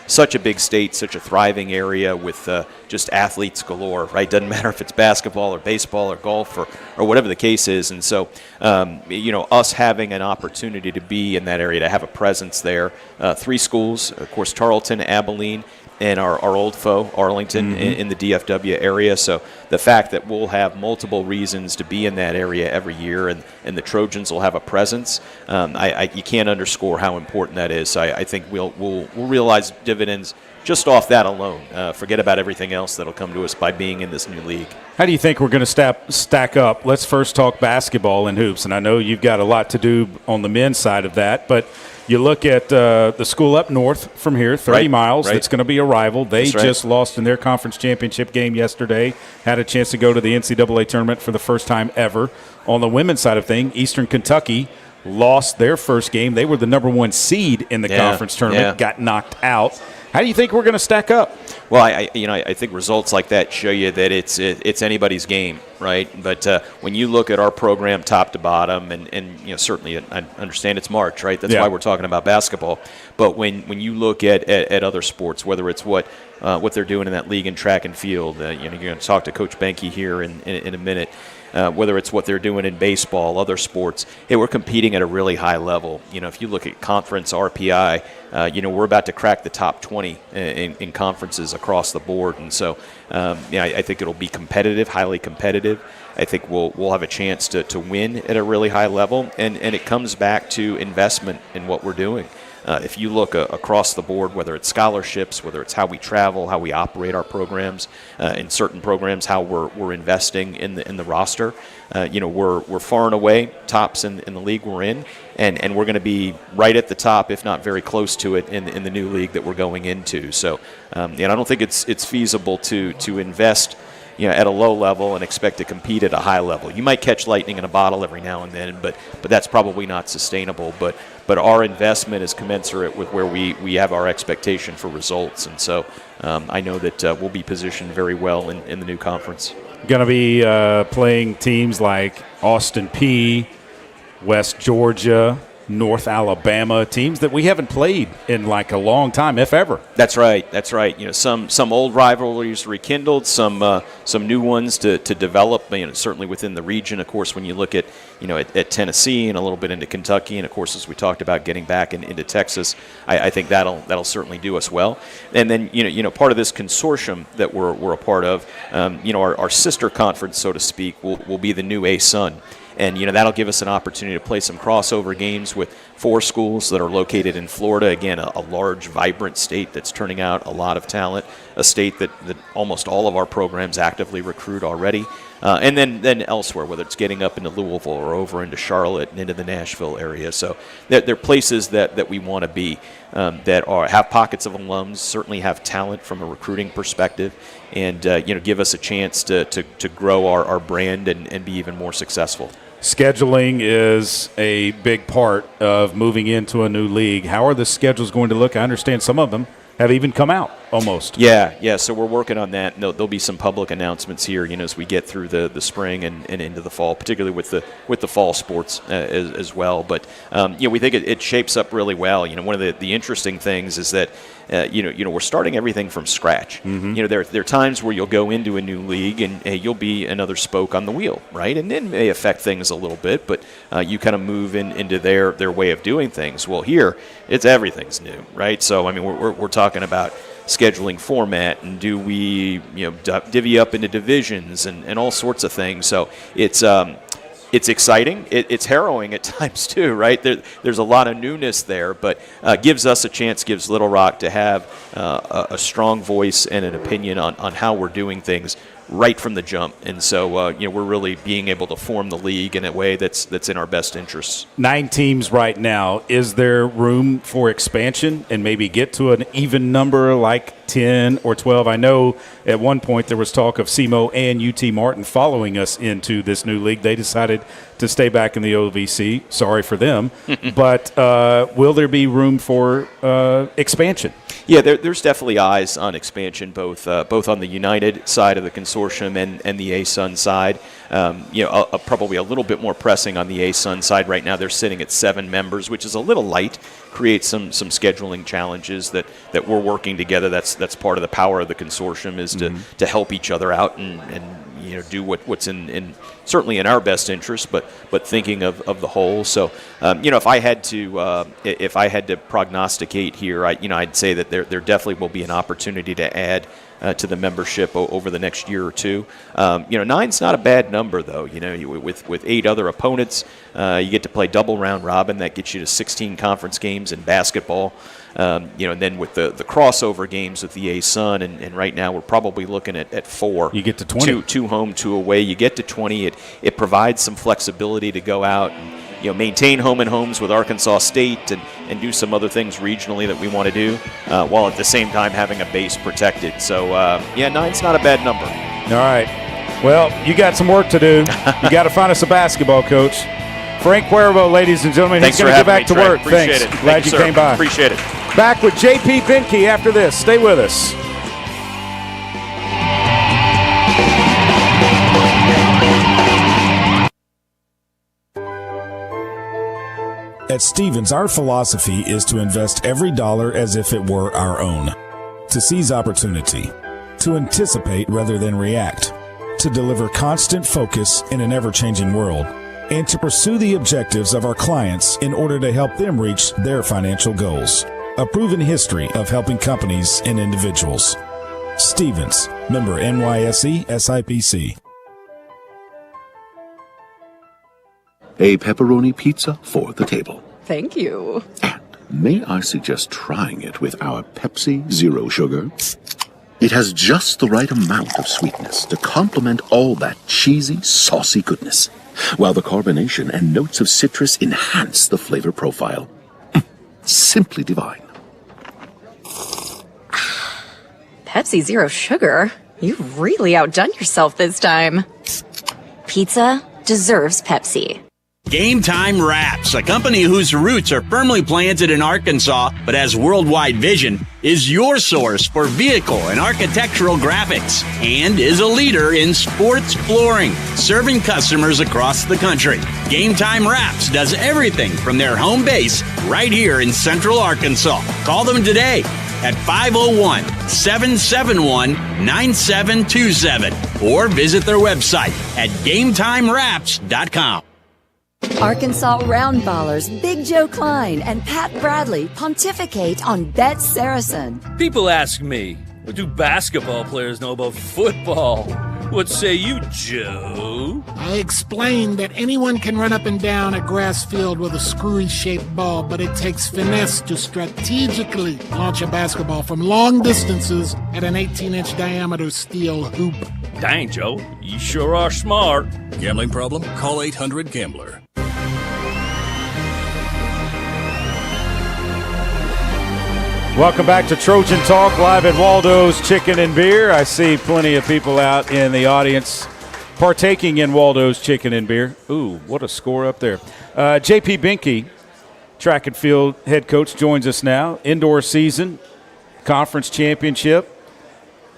Such a big state, such a thriving area with just athletes galore, right? Doesn't matter if it's basketball or baseball or golf or whatever the case is. And so, us having an opportunity to be in that area, to have a presence there, 3 schools, of course, Tarleton, Abilene, and our old foe, Arlington, in the DFW area. So the fact that we'll have multiple reasons to be in that area every year, and the Trojans will have a presence, you can't underscore how important that is. So I think we'll realize dividends just off that alone. Forget about everything else that'll come to us by being in this new league. How do you think we're going to stack up? Let's first talk basketball and hoops, and I know you've got a lot to do on the men's side of that, but you look at the school up north from here, 30 miles. It's going to be a rival. They just lost in their conference championship game yesterday, had a chance to go to the NCAA tournament for the first time ever. On the women's side of thing, Eastern Kentucky lost their first game. They were the number 1 seed in the conference tournament, got knocked out. How do you think we're going to stack up? Well, I think results like that show you that it's anybody's game, right? But when you look at our program top to bottom, and certainly I understand it's March, right? That's why we're talking about basketball. But when you look at other sports, whether it's what they're doing in that league in track and field, you're going to talk to Coach Benke here in a minute. Whether it's what they're doing in baseball, other sports, we're competing at a really high level. If you look at conference RPI, we're about to crack the top 20 in conferences across the board. And so, I think it'll be competitive, highly competitive. I think we'll have a chance to win at a really high level. And it comes back to investment in what we're doing. If you look across the board, whether it's scholarships, whether it's how we travel, how we operate our programs, in certain programs, how we're investing in the roster, we're far and away tops in the league we're in, and we're going to be right at the top, if not very close to it, in the new league that we're going into. So, I don't think it's feasible to invest at a low level and expect to compete at a high level. You might catch lightning in a bottle every now and then, but that's probably not sustainable. But our investment is commensurate with where we have our expectation for results. And so I know that we'll be positioned very well in the new conference. Going to be playing teams like Austin Peay, West Georgia, North Alabama, teams that we haven't played in like a long time, if ever. That's right. Some old rivalries rekindled, some new ones to develop. Certainly within the region. Of course, when you look at at Tennessee and a little bit into Kentucky, and of course, as we talked about, getting back into Texas, I think that'll certainly do us well. And then part of this consortium that we're a part of, our sister conference, so to speak, will be the new ASUN. And, that'll give us an opportunity to play some crossover games with 4 schools that are located in Florida. Again, a large, vibrant state that's turning out a lot of talent, a state that almost all of our programs actively recruit already. And then elsewhere, whether it's getting up into Louisville or over into Charlotte and into the Nashville area. So they're places that we want to be, that have pockets of alums, certainly have talent from a recruiting perspective, and give us a chance to grow our brand and be even more successful. Scheduling is a big part of moving into a new league. How are the schedules going to look? I understand some of them have even come out almost. Yeah. So we're working on that. There'll be some public announcements here, as we get through the spring and into the fall, particularly with the fall sports as well. But we think it shapes up really well. One of the interesting things is that we're starting everything from scratch. Mm-hmm. There are times where you'll go into a new league and you'll be another spoke on the wheel, right? And it may affect things a little bit, but you kind of move into their way of doing things. Well, here everything's new, right? So we're talking about scheduling format, and do we divvy up into divisions and all sorts of things. So it's exciting. It's harrowing at times too, right? There's a lot of newness there, but gives us a chance, gives Little Rock to have a strong voice and an opinion on how we're doing things right from the jump. And so we're really being able to form the league in a way that's in our best interests. 9 teams right now. Is there room for expansion and maybe get to an even number like 10 or 12? I know at one point there was talk of SEMO and UT Martin following us into this new league. They decided to stay back in the OVC. Sorry for them. But will there be room for expansion? Yeah, there's definitely eyes on expansion, both on the United side of the consortium and the ASUN side. Probably a little bit more pressing on the ASUN side right now. They're sitting at 7 members, which is a little light. Creates some scheduling challenges that we're working together. That's part of the power of the consortium, is to help each other out and do what's in certainly in our best interest, but thinking of the whole. So if I had to prognosticate here, I'd say that there definitely will be an opportunity to add to the membership over the next year or two. 9's not a bad number, though. With 8 other opponents, you get to play double round robin. That gets you to 16 conference games in basketball. And then with the crossover games with the A-Sun, and right now we're probably looking at 4. You get to 20. Two home, 2 away. You get to 20. It provides some flexibility to go out and maintain home and homes with Arkansas State and do some other things regionally that we want to do, while at the same time having a base protected. So, 9's not a bad number. All right. Well, you got some work to do. You got to find us a basketball coach. Frank Cuervo, ladies and gentlemen, Thanks he's going to get back to Trey. work. Appreciate Thanks. it. Glad Thank you you, came by. Appreciate it. Back with J.P. Binke after this. Stay with us. At Stevens, our philosophy is to invest every dollar as if it were our own, to seize opportunity, to anticipate rather than react, to deliver constant focus in an ever-changing world, and to pursue the objectives of our clients in order to help them reach their financial goals. A proven history of helping companies and individuals. Stevens, member NYSE SIPC. A pepperoni pizza for the table. Thank you. May I suggest trying it with our Pepsi Zero Sugar? It has just the right amount of sweetness to complement all that cheesy, saucy goodness, while the carbonation and notes of citrus enhance the flavor profile. Simply divine. Pepsi Zero Sugar? You've really outdone yourself this time. Pizza deserves Pepsi. Game Time Wraps, a company whose roots are firmly planted in Arkansas but has worldwide vision, is your source for vehicle and architectural graphics and is a leader in sports flooring, serving customers across the country. Game Time Wraps does everything from their home base right here in Central Arkansas. Call them today at 501-771-9727 or visit their website at GameTimeWraps.com. Arkansas Roundballers Big Joe Klein and Pat Bradley pontificate on Bet Saracen. People ask me, what do basketball players know about football? What say you, Joe? I explained that anyone can run up and down a grass field with a screwy-shaped ball, but it takes finesse to strategically launch a basketball from long distances at an 18-inch diameter steel hoop. Dang, Joe, you sure are smart. Gambling problem? Call 800-GAMBLER. Welcome back to Trojan Talk, live at Waldo's Chicken and Beer. I see plenty of people out in the audience partaking in Waldo's Chicken and Beer. Ooh, what a score up there. J.P. Binke, track and field head coach, joins us now. Indoor season, conference championship.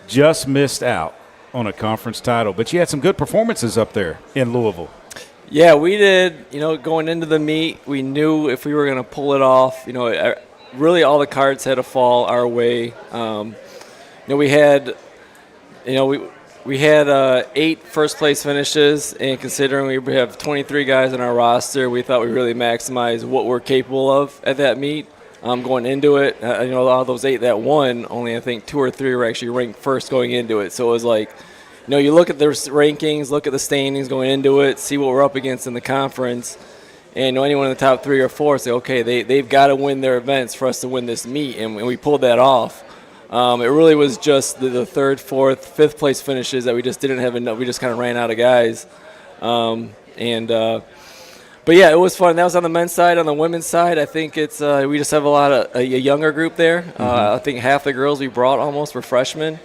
Just missed out on a conference title, but you had some good performances up there in Louisville. Yeah, we did. Going into the meet, we knew if we were going to pull it off, really all the cards had to fall our way. We had 8 first place finishes, and considering we have 23 guys on our roster, we thought we really maximized what we're capable of at that meet. Going into it, a lot of those 8 that won, only I think 2 or 3 were actually ranked first going into it. So it was like, you look at the rankings, look at the standings going into it, see what we're up against in the conference. And anyone in the top 3 or 4 say, okay, they've got to win their events for us to win this meet, and we pulled that off. It really was just the 3rd, 4th, 5th place finishes that we just didn't have enough. We just kind of ran out of guys. But yeah, it was fun. That was on the men's side. On the women's side, I think it's we just have a younger group there. Mm-hmm. I think half the girls we brought almost were freshmen.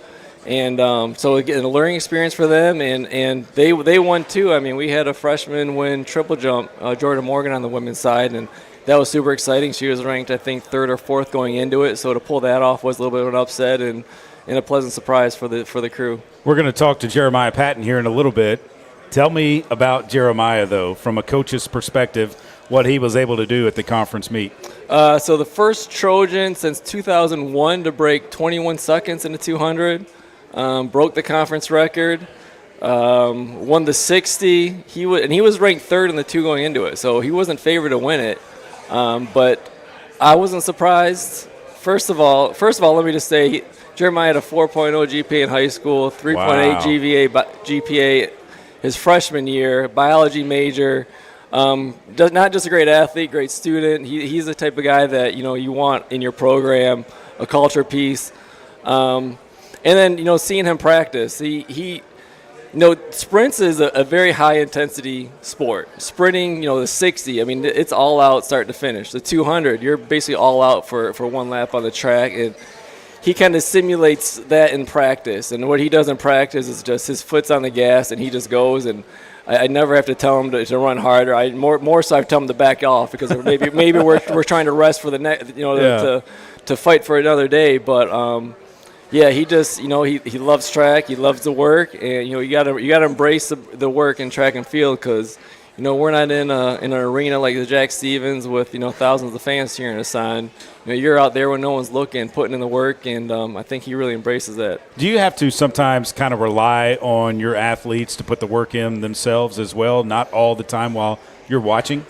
And so again, a learning experience for them, and they won too. I mean, we had a freshman win triple jump, Jordan Morgan on the women's side, and that was super exciting. She was ranked, I think, 3rd or 4th going into it. So to pull that off was a little bit of an upset and a pleasant surprise for the crew. We're going to talk to Jeremiah Patton here in a little bit. Tell me about Jeremiah, though, from a coach's perspective, what he was able to do at the conference meet. So the first Trojan since 2001 to break 21 seconds in the 200. Broke the conference record, won the 60. He was ranked 3rd in the 2 going into it, so he wasn't favored to win it. But I wasn't surprised. First of all, let me just say, Jeremiah had a 4.0 GPA in high school, 3.8 GPA his freshman year, biology major. Not just a great athlete, great student. He's the type of guy that, you want in your program, a culture piece. And then, seeing him practice, he sprints is a very high-intensity sport. Sprinting, the 60, it's all out start to finish. The 200, you're basically all out for one lap on the track. And he kind of simulates that in practice. And what he does in practice is just his foot's on the gas, and he just goes. And I never have to tell him to run harder. More so I tell him to back off because maybe we're trying to rest for the next, to fight for another day. But yeah, he just, he loves track. He loves the work, and you gotta embrace the work in track and field because we're not in an arena like the Jack Stevens with thousands of fans cheering us on. You're out there when no one's looking, putting in the work, and I think he really embraces that. Do you have to sometimes kind of rely on your athletes to put the work in themselves as well, not all the time while you're watching?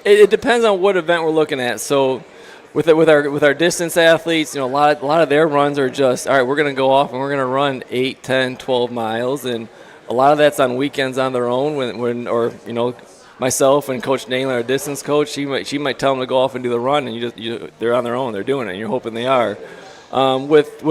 It depends on what event we're looking at. So with our distance athletes, a lot of their runs are just, all right, we're going to go off and we're going to run 8, 10, 12 miles, and a lot of that's on weekends on their own or myself and Coach Naylor, our distance coach, she might tell them to go off and do the run, and they're on their own, they're doing it, and you're hoping they are. With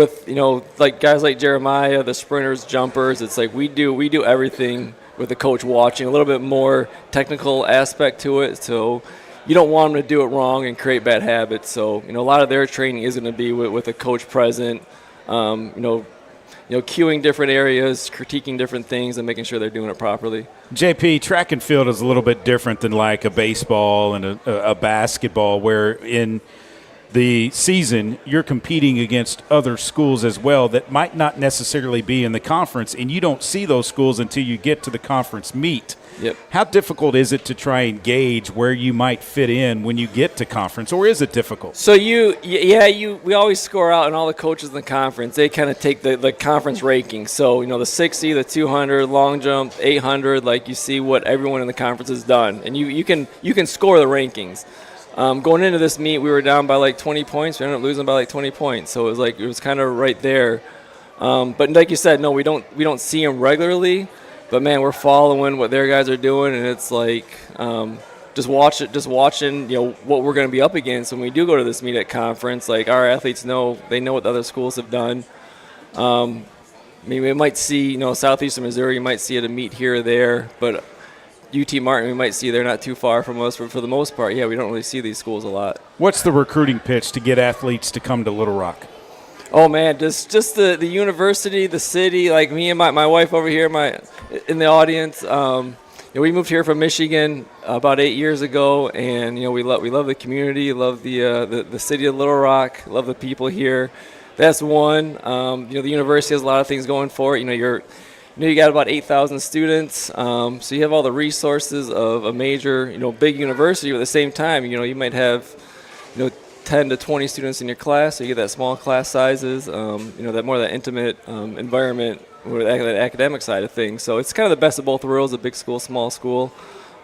like guys like Jeremiah, the sprinters, jumpers, it's like we do everything with the coach watching, a little bit more technical aspect to it, so you don't want them to do it wrong and create bad habits. So a lot of their training is going to be with a coach present, cueing different areas, critiquing different things, and making sure they're doing it properly. JP, track and field is a little bit different than like a baseball and a basketball, where in the season you're competing against other schools as well that might not necessarily be in the conference, and you don't see those schools until you get to the conference meet. Yep. How difficult is it to try and gauge where you might fit in when you get to conference, or is it difficult? So we always score out, and all the coaches in the conference, they kind of take the conference rankings. So, the 60, the 200, long jump, 800, like you see what everyone in the conference has done. And you can score the rankings. Going into this meet, we were down by like 20 points. We ended up losing by like 20 points. So it was kind of right there. But like you said, no, we don't see them regularly. But man, we're following what their guys are doing, and it's like just watching what we're going to be up against when we do go to this meet at conference. Like our athletes know what the other schools have done. We might see Southeastern Missouri, you might see at a meet here or there, but UT Martin we might see they're not too far from us. But for the most part, we don't really see these schools a lot. What's the recruiting pitch to get athletes to come to Little Rock? Oh man, just the university, the city. Like me and my wife over here, in the audience. We moved here from Michigan about 8 years ago, and we love the community, love the city of Little Rock, love the people here. That's one. The university has a lot of things going for it. You got about 8,000 students, so you have all the resources of a major, big university. But at the same time, you might have, 10 to 20 students in your class, so you get that small class sizes, that intimate environment with that academic side of things. So it's kind of the best of both worlds, a big school, small school.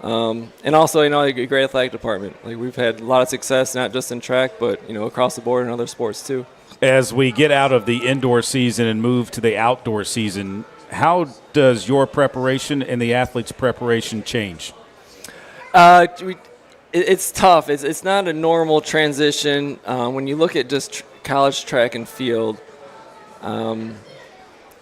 And also, a great athletic department. Like we've had a lot of success, not just in track, but, across the board in other sports too. As we get out of the indoor season and move to the outdoor season, how does your preparation and the athletes' preparation change? It's tough. It's not a normal transition. When you look at just college track and field,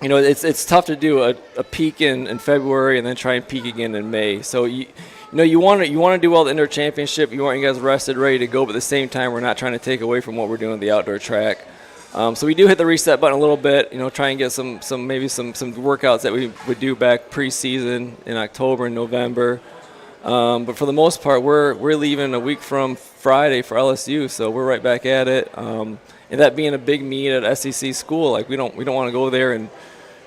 it's tough to do a peak in February and then try and peak again in May. So you want to do well the indoor championship. You want you guys rested, ready to go, but at the same time, we're not trying to take away from what we're doing at the outdoor track. So we do hit the reset button a little bit. Try and get some workouts that we would do back preseason in October and November. But for the most part, we're leaving a week from Friday for LSU, so we're right back at it. And that being a big meet at SEC school, like we don't want to go there and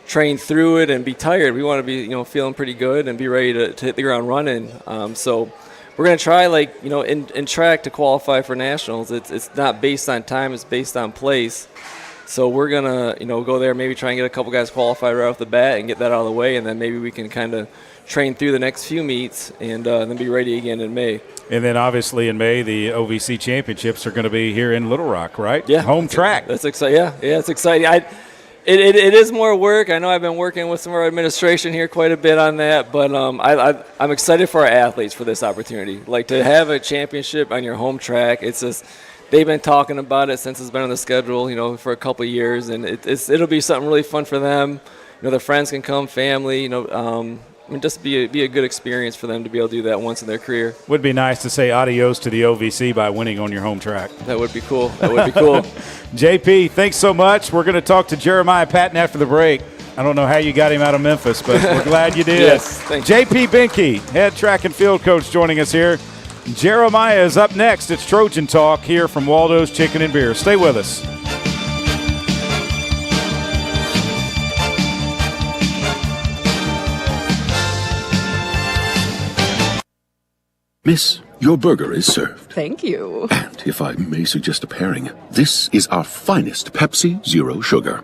train through it and be tired. We want to be feeling pretty good and be ready to hit the ground running. So we're gonna try in track to qualify for nationals. It's not based on time; it's based on place. So we're gonna go there, maybe try and get a couple guys qualified right off the bat and get that out of the way, and then maybe we can kind of train through the next few meets and then be ready again in May. And then obviously in May, the OVC championships are going to be here in Little Rock, right? Yeah. Home track. That's exciting. Yeah, it's exciting. It is more work. I know I've been working with some of our administration here quite a bit on that, but I'm excited for our athletes for this opportunity. Like, to have a championship on your home track, it's just they've been talking about it since it's been on the schedule, for a couple of years, and it'll be something really fun for them. Their friends can come, family, just be a good experience for them to be able to do that once in their career. Would be nice to say adios to the OVC by winning on your home track. That would be cool. JP, thanks so much. We're going to talk to Jeremiah Patton after the break. I don't know how you got him out of Memphis, but we're glad you did. Yes, thank you. JP Binke, head track and field coach, joining us here. Jeremiah is up next. It's Trojan Talk here from Waldo's Chicken and Beer. Stay with us. Miss, your burger is served. Thank you. And if I may suggest a pairing, this is our finest Pepsi Zero Sugar.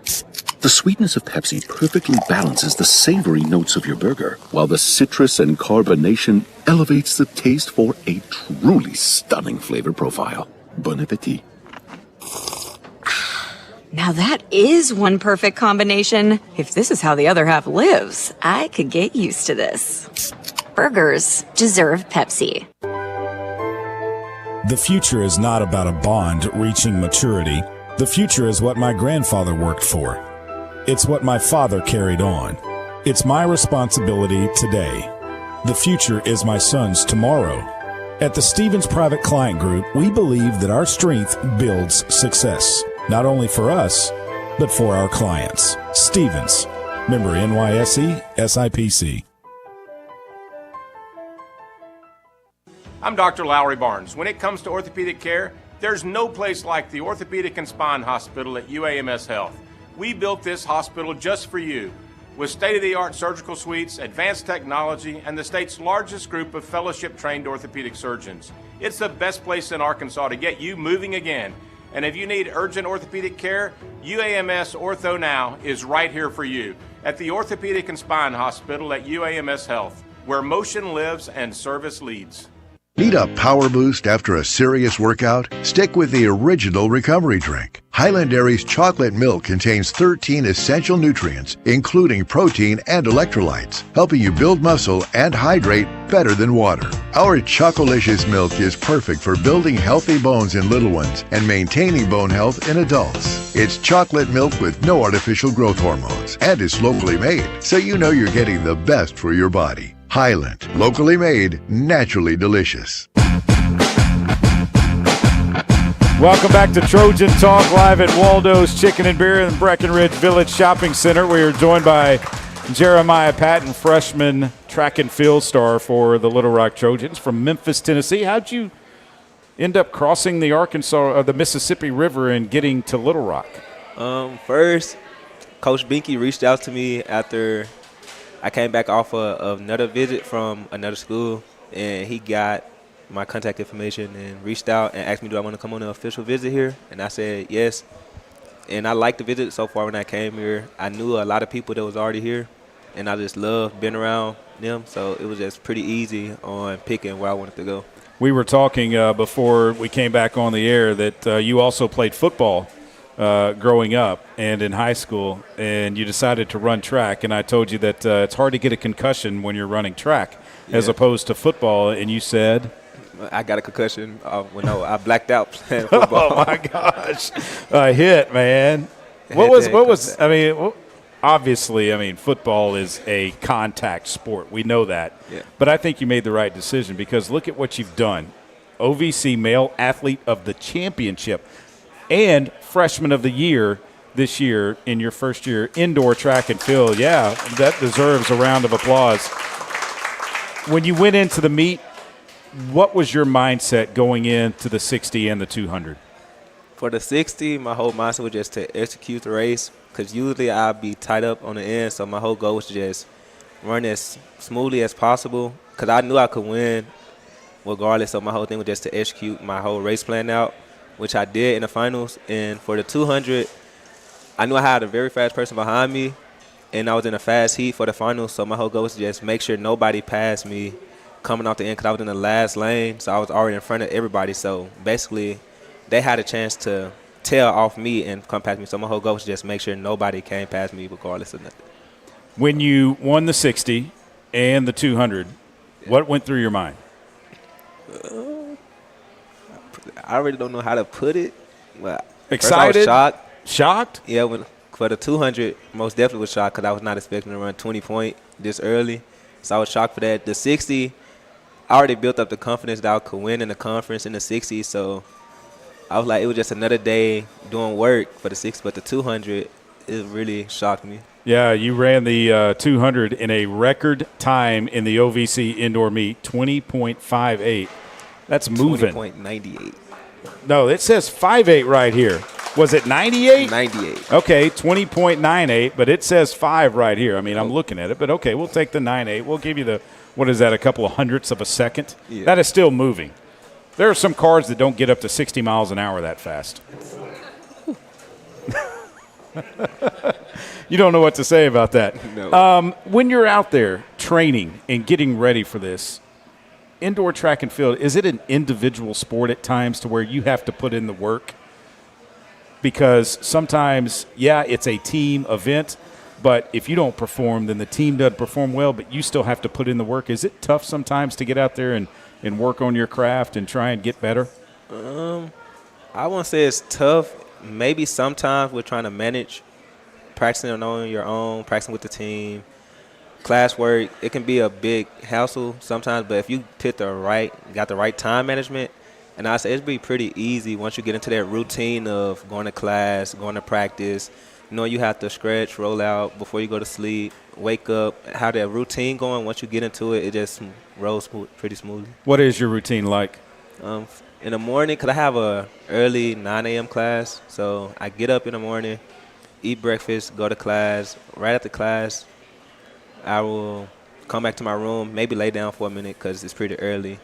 The sweetness of Pepsi perfectly balances the savory notes of your burger, while the citrus and carbonation elevates the taste for a truly stunning flavor profile. Bon appetit. Now that is one perfect combination. If this is how the other half lives, I could get used to this. Burgers deserve Pepsi. The future is not about a bond reaching maturity. The future is what my grandfather worked for. It's what my father carried on. It's my responsibility today. The future is my son's tomorrow. At the Stevens Private Client Group, we believe that our strength builds success, not only for us, but for our clients. Stevens, member NYSE, SIPC. I'm Dr. Lowry Barnes. When it comes to orthopedic care, there's no place like the Orthopedic and Spine Hospital at UAMS Health. We built this hospital just for you, with state-of-the-art surgical suites, advanced technology, and the state's largest group of fellowship-trained orthopedic surgeons. It's the best place in Arkansas to get you moving again. And if you need urgent orthopedic care, UAMS Ortho Now is right here for you at the Orthopedic and Spine Hospital at UAMS Health, where motion lives and service leads. Need a power boost after a serious workout? Stick with the original recovery drink. Highland Dairy's chocolate milk contains 13 essential nutrients, including protein and electrolytes, helping you build muscle and hydrate better than water. Our Chocolicious milk is perfect for building healthy bones in little ones and maintaining bone health in adults. It's chocolate milk with no artificial growth hormones and is locally made, so you know you're getting the best for your body. Highland, locally made, naturally delicious. Welcome back to Trojan Talk, live at Waldo's Chicken and Beer in Breckenridge Village Shopping Center. We are joined by Jeremiah Patton, freshman track and field star for the Little Rock Trojans from Memphis, Tennessee. How'd you end up crossing the the Mississippi River and getting to Little Rock? First, Coach Binke reached out to me after I came back off of another visit from another school, and he got my contact information and reached out and asked me, do I want to come on an official visit here? And I said yes. And I liked the visit so far when I came here. I knew a lot of people that was already here, and I just loved being around them. So it was just pretty easy on picking where I wanted to go. We were talking before we came back on the air that you also played football growing up and in high school, and you decided to run track. And I told you that it's hard to get a concussion when you're running track as opposed to football. And you said, I got a concussion. I blacked out playing football. Oh my gosh, a hit, man. Obviously, football is a contact sport. We know that. Yeah. But I think you made the right decision because look at what you've done. OVC Male Athlete of the Championship and Freshman of the Year this year in your first year indoor track and field. Yeah, that deserves a round of applause. When you went into the meet, what was your mindset going into the 60 and the 200? For the 60, my whole mindset was just to execute the race because usually I'd be tied up on the end, so my whole goal was to just run as smoothly as possible because I knew I could win regardless, so my whole thing was just to execute my whole race plan out, which I did in the finals. And for the 200, I knew I had a very fast person behind me, and I was in a fast heat for the finals, so my whole goal was to just make sure nobody passed me coming off the end because I was in the last lane, so I was already in front of everybody. So basically, they had a chance to tail off me and come past me. So my whole goal was just make sure nobody came past me regardless of nothing. When you won the 60 and the 200, what went through your mind? I really don't know how to put it. But Excited? First I was shocked. Shocked? Yeah, for the 200, most definitely was shocked because I was not expecting to run 20-point this early. So I was shocked for that. The 60, I already built up the confidence that I could win in the conference in the 60. So I was like, it was just another day doing work for the 60. But the 200, it really shocked me. Yeah, you ran the 200 in a record time in the OVC indoor meet, 20.58. That's moving. 20.98. No, it says 5.8 right here. Was it 98? 98. Okay, 20.98, but it says 5 right here. I mean, I'm looking at it, but okay, we'll take the 9.8. We'll give you the, what is that, a couple of hundredths of a second? Yeah. That is still moving. There are some cars that don't get up to 60 miles an hour that fast. You don't know what to say about that. No. When you're out there training and getting ready for this, indoor track and field, is it an individual sport at times to where you have to put in the work? Because sometimes, yeah, it's a team event, but if you don't perform, then the team doesn't perform well, but you still have to put in the work. Is it tough sometimes to get out there and work on your craft and try and get better? I won't say it's tough. Maybe sometimes we're trying to manage practicing on your own, practicing with the team, classwork. It can be a big hassle sometimes, but if you got the right time management, and I say it'd be pretty easy once you get into that routine of going to class, going to practice. You know, you have to stretch, roll out before you go to sleep, wake up. How that routine going, once you get into it, it just rolls pretty smoothly. What is your routine like? In the morning, because I have a early 9 a.m. class, so I get up in the morning, eat breakfast, go to class. Right after class, I will come back to my room, maybe lay down for a minute because it's pretty early.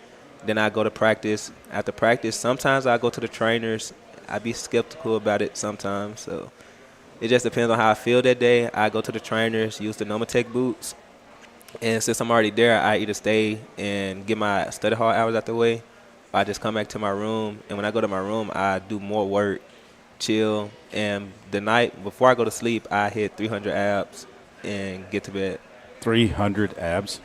Then I go to practice. After practice, sometimes I go to the trainers. I be skeptical about it sometimes, so it just depends on how I feel that day. I go to the trainers, use the Nomatech boots, and since I'm already there, I either stay and get my study hall hours out the way, or I just come back to my room, and when I go to my room, I do more work, chill, and the night before I go to sleep, I hit 300 abs and get to bed. 300 abs?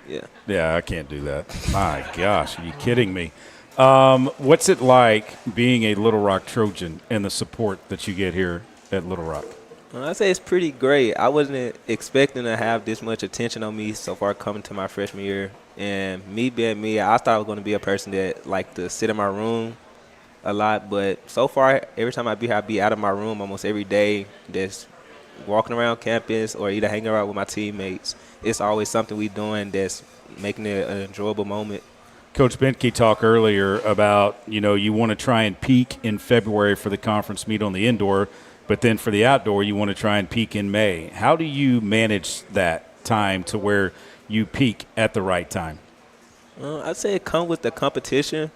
Yeah. Yeah, I can't do that. My gosh, are you kidding me? What's it like being a Little Rock Trojan and the support that you get here at Little Rock? I'd say it's pretty great. I wasn't expecting to have this much attention on me so far coming to my freshman year. And me being me, I thought I was going to be a person that liked to sit in my room a lot. But so far, every time I be out of my room almost every day, just walking around campus or either hanging out with my teammates. It's always something we doing that's making it an enjoyable moment. Coach Benke talked earlier about, you want to try and peak in February for the conference meet on the indoor, but then for the outdoor, you want to try and peak in May. How do you manage that time to where you peak at the right time? I'd say it comes with the competition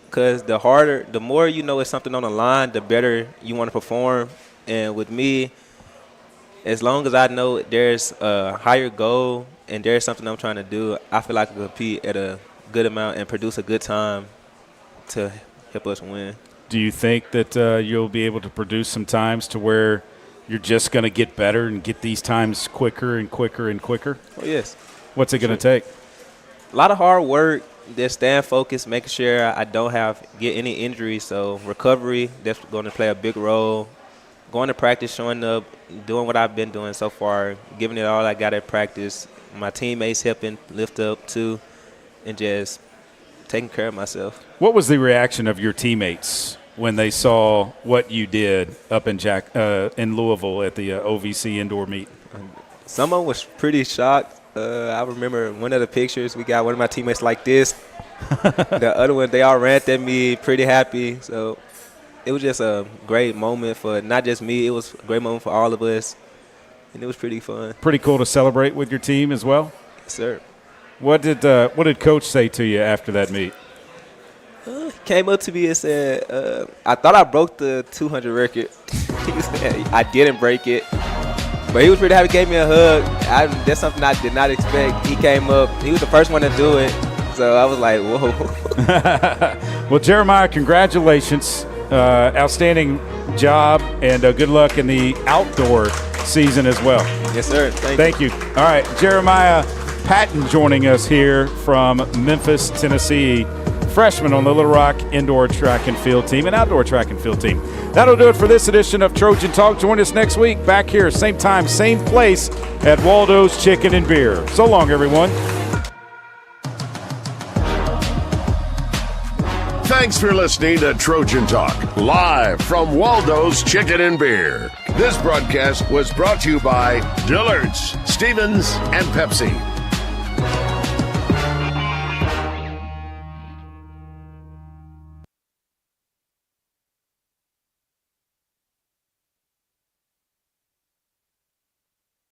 because the more you know it's something on the line, the better you want to perform. And with me, as long as I know there's a higher goal and there's something I'm trying to do, I feel like I can compete at a good amount and produce a good time to help us win. Do you think that you'll be able to produce some times to where you're just going to get better and get these times quicker and quicker and quicker? Oh, yes. What's it going to take? A lot of hard work, just staying focused, making sure I don't get any injuries. So recovery, that's going to play a big role. Going to practice, showing up, doing what I've been doing so far, giving it all I got at practice. My teammates helping lift up too, and just taking care of myself. What was the reaction of your teammates when they saw what you did up in Louisville at the OVC indoor meet? Some of them was pretty shocked. I remember one of the pictures, we got one of my teammates like this. The other one, they all ran at me pretty happy. So it was just a great moment for not just me. It was a great moment for all of us, and it was pretty fun. Pretty cool to celebrate with your team as well? Yes, sir. What did Coach say to you after that meet? He came up to me and said, I thought I broke the 200 record. He said I didn't break it. But he was pretty happy, gave me a hug. That's something I did not expect. He came up. He was the first one to do it. So I was like, whoa. Well, Jeremiah, congratulations. outstanding job, and good luck in the outdoor season as well. Yes, sir. Thank you. All right, Jeremiah Patton joining us here from Memphis, Tennessee. Freshman on the Little Rock indoor track and field team and outdoor track and field team. That'll do it for this edition of Trojan Talk. Join us next week back here, same time, same place at Waldo's Chicken and Beer. So long, everyone. Thanks for listening to Trojan Talk, live from Waldo's Chicken and Beer. This broadcast was brought to you by Dillard's, Stevens, and Pepsi.